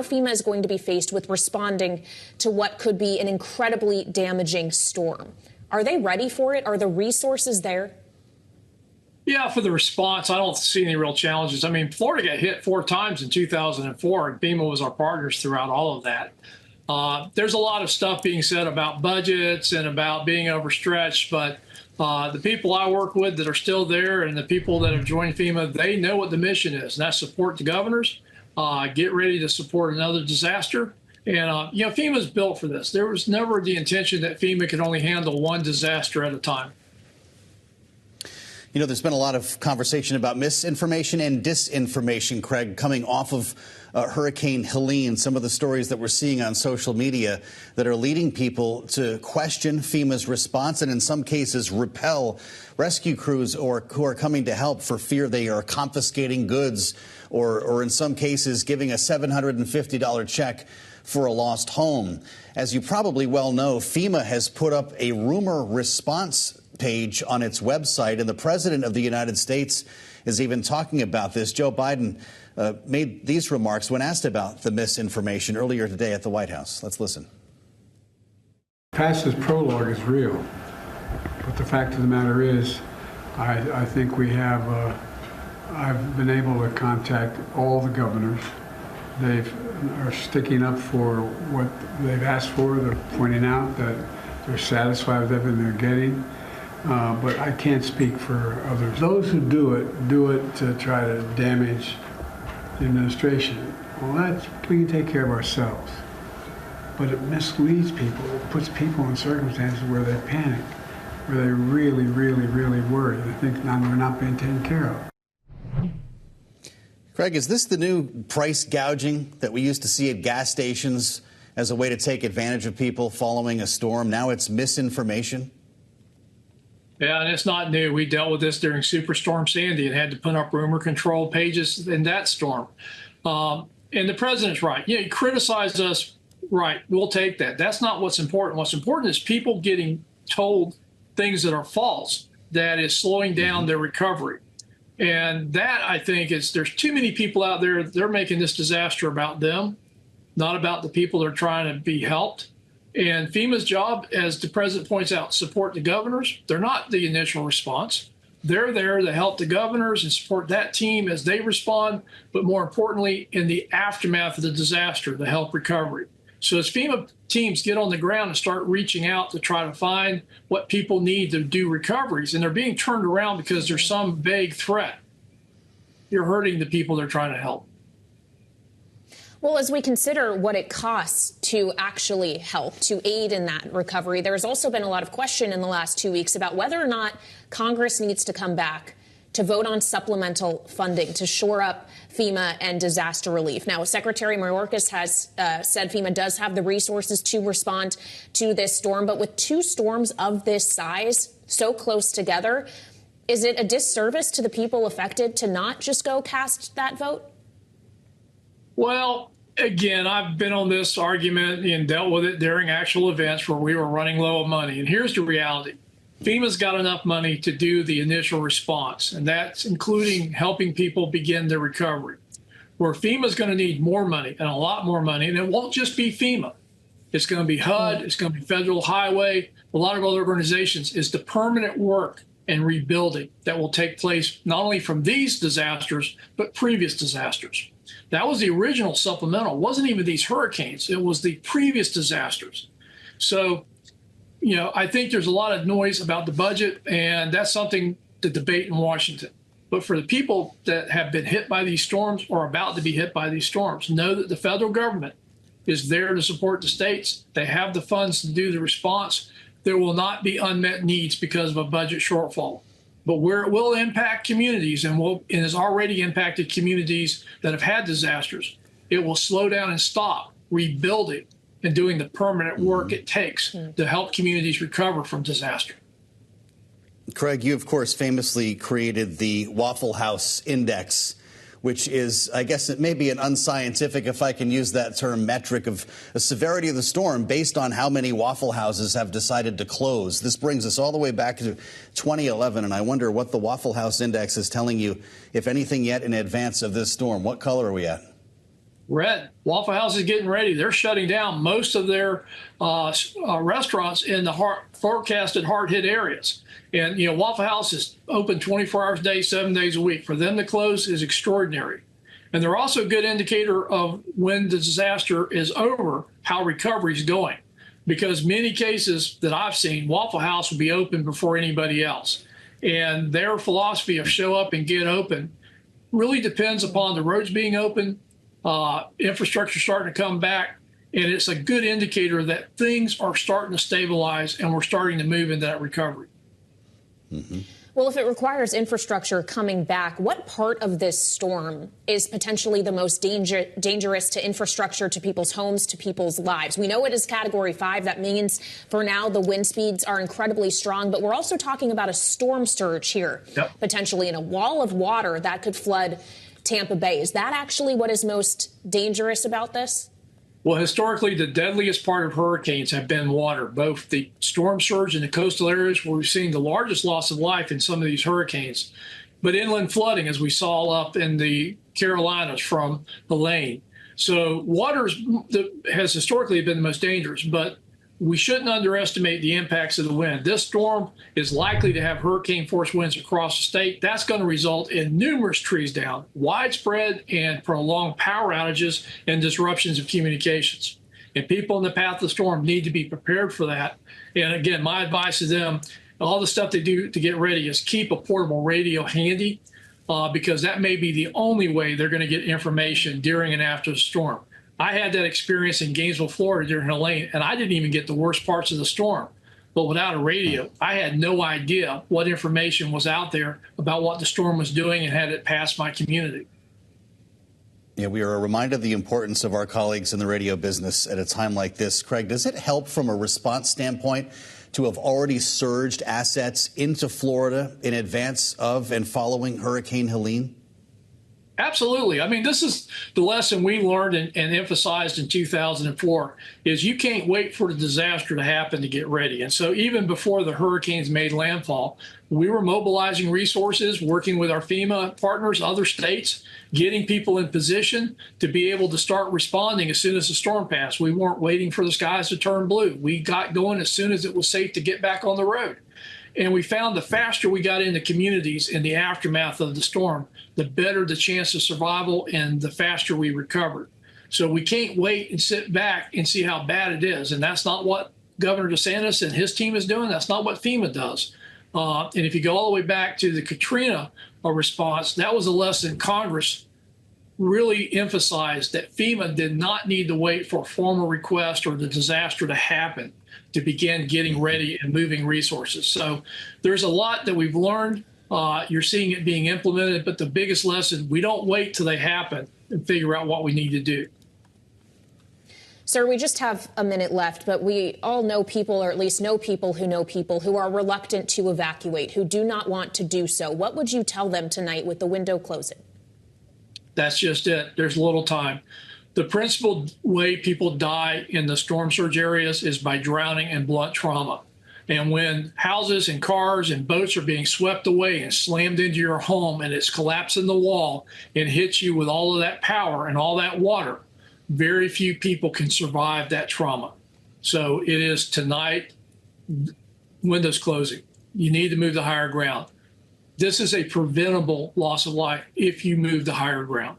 now FEMA is going to be faced with responding to what could be an incredibly damaging storm. Are they ready for it? Are the resources there? Yeah, for the response, I don't see any real challenges. I mean, Florida got hit 4 times in 2004, and FEMA was our partners throughout all of that. There's a lot of stuff being said about budgets and about being overstretched, but the people I work with that are still there and the people that have joined FEMA, they know what the mission is, and that's support the governors, get ready to support another disaster. And, you know, FEMA's built for this. There was never the intention that FEMA could only handle one disaster at a time. You know, there's been a lot of conversation about misinformation and disinformation, Craig, coming off of Hurricane Helene, some of the stories that we're seeing on social media that are leading people to question FEMA's response and in some cases repel rescue crews who are coming to help for fear they are confiscating goods or in some cases giving a $750 check for a lost home. As you probably well know, FEMA has put up a rumor response page on its website, and the President of the United States is even talking about this. Joe Biden made these remarks when asked about the misinformation earlier today at the White House. Let's listen. Past prologue is real, but the fact of the matter is, I think we have, I've been able to contact all the governors. They are sticking up for what they've asked for. They're pointing out that they're satisfied with everything they're getting. But I can't speak for others. Those who do it to try to damage the administration. Well, we can take care of ourselves. But it misleads people. It puts people in circumstances where they panic, where they really, really, really worry. They think now they're not being taken care of. Craig, is this the new price gouging that we used to see at gas stations as a way to take advantage of people following a storm? Now it's misinformation? Yeah, and it's not new. We dealt with this during Superstorm Sandy and had to put up rumor control pages in that storm. And the president's right. Yeah, he criticized us. Right. We'll take that. That's not what's important. What's important is people getting told things that are false that is slowing down their recovery. And that, I think, is there's too many people out there. They're making this disaster about them, not about the people that are trying to be helped. And FEMA's job, as the president points out, support the governors. They're not the initial response. They're there to help the governors and support that team as they respond, but more importantly, in the aftermath of the disaster, to help recovery. So as FEMA teams get on the ground and start reaching out to try to find what people need to do recoveries, and they're being turned around because there's some vague threat, you're hurting the people they're trying to help. Well, as we consider what it costs to actually help, to aid in that recovery, there's also been a lot of question in the last 2 weeks about whether or not Congress needs to come back to vote on supplemental funding to shore up FEMA and disaster relief. Now, Secretary Mayorkas has said FEMA does have the resources to respond to this storm, but with 2 storms of this size so close together, is it a disservice to the people affected to not just go cast that vote? Well, again, I've been on this argument and dealt with it during actual events where we were running low on money. And here's the reality. FEMA's got enough money to do the initial response, and that's including helping people begin their recovery. Where FEMA's going to need more money, and a lot more money, and it won't just be FEMA. It's going to be HUD, it's going to be Federal Highway, a lot of other organizations, is the permanent work and rebuilding that will take place not only from these disasters, but previous disasters. That was the original supplemental. It wasn't even these hurricanes. It was the previous disasters. So, you know, I think there's a lot of noise about the budget, and that's something to debate in Washington. But for the people that have been hit by these storms or about to be hit by these storms, know that the federal government is there to support the states. They have the funds to do the response. There will not be unmet needs because of a budget shortfall. But where it will impact communities and has already impacted communities that have had disasters, it will slow down and stop rebuilding and doing the permanent work it takes to help communities recover from disaster. Craig, you, of course, famously created the Waffle House Index, which is, I guess it may be an unscientific, if I can use that term, metric of the severity of the storm based on how many Waffle Houses have decided to close. This brings us all the way back to 2011, and I wonder what the Waffle House Index is telling you, if anything yet, in advance of this storm. What color are we at? Red. Waffle House is getting ready. They're shutting down most of their restaurants in the forecasted hard-hit areas. And, Waffle House is open 24 hours a day, 7 days a week. For them to close is extraordinary. And they're also a good indicator of when the disaster is over, how recovery is going. Because many cases that I've seen, Waffle House will be open before anybody else. And their philosophy of show up and get open really depends upon the roads being open, infrastructure starting to come back, and it's a good indicator that things are starting to stabilize and we're starting to move into that recovery. Mm-hmm. Well, if it requires infrastructure coming back, what part of this storm is potentially the most dangerous to infrastructure, to people's homes, to people's lives? We know it is Category 5. That means for now the wind speeds are incredibly strong, but we're also talking about a storm surge here, potentially in a wall of water that could flood Tampa Bay. Is that actually what is most dangerous about this? Well, historically, the deadliest part of hurricanes have been water, both the storm surge in the coastal areas where we've seen the largest loss of life in some of these hurricanes, but inland flooding, as we saw up in the Carolinas from Leinz. So water has historically been the most dangerous, but we shouldn't underestimate the impacts of the wind. This storm is likely to have hurricane force winds across the state. That's going to result in numerous trees down, widespread and prolonged power outages and disruptions of communications. And people in the path of the storm need to be prepared for that. And again, my advice to them, all the stuff they do to get ready is keep a portable radio handy because that may be the only way they're going to get information during and after the storm. I had that experience in Gainesville, Florida during Helene, and I didn't even get the worst parts of the storm. But without a radio, I had no idea what information was out there about what the storm was doing and had it passed my community. Yeah, we are reminded of the importance of our colleagues in the radio business at a time like this. Craig, does it help from a response standpoint to have already surged assets into Florida in advance of and following Hurricane Helene? Absolutely. I mean, this is the lesson we learned and emphasized in 2004 is you can't wait for the disaster to happen to get ready. And so even before the hurricanes made landfall, we were mobilizing resources, working with our FEMA partners, other states, getting people in position to be able to start responding as soon as the storm passed. We weren't waiting for the skies to turn blue. We got going as soon as it was safe to get back on the road. And we found the faster we got into communities in the aftermath of the storm, the better the chance of survival and the faster we recovered. So we can't wait and sit back and see how bad it is. And that's not what Governor DeSantis and his team is doing. That's not what FEMA does. And if you go all the way back to the Katrina response, that was a lesson Congress really emphasized, that FEMA did not need to wait for a formal request or the disaster to happen to begin getting ready and moving resources. So there's a lot that we've learned. You're seeing it being implemented, but the biggest lesson, we don't wait till they happen and figure out what we need to do. Sir, we just have a minute left, but we all know people, or at least know people who are reluctant to evacuate, who do not want to do so. What would you tell them tonight with the window closing? That's just it. There's little time. The principal way people die in the storm surge areas is by drowning and blunt trauma. And when houses and cars and boats are being swept away and slammed into your home and it's collapsing the wall and hits you with all of that power and all that water, very few people can survive that trauma. So it is tonight, windows closing. You need to move to higher ground. This is a preventable loss of life if you move to higher ground.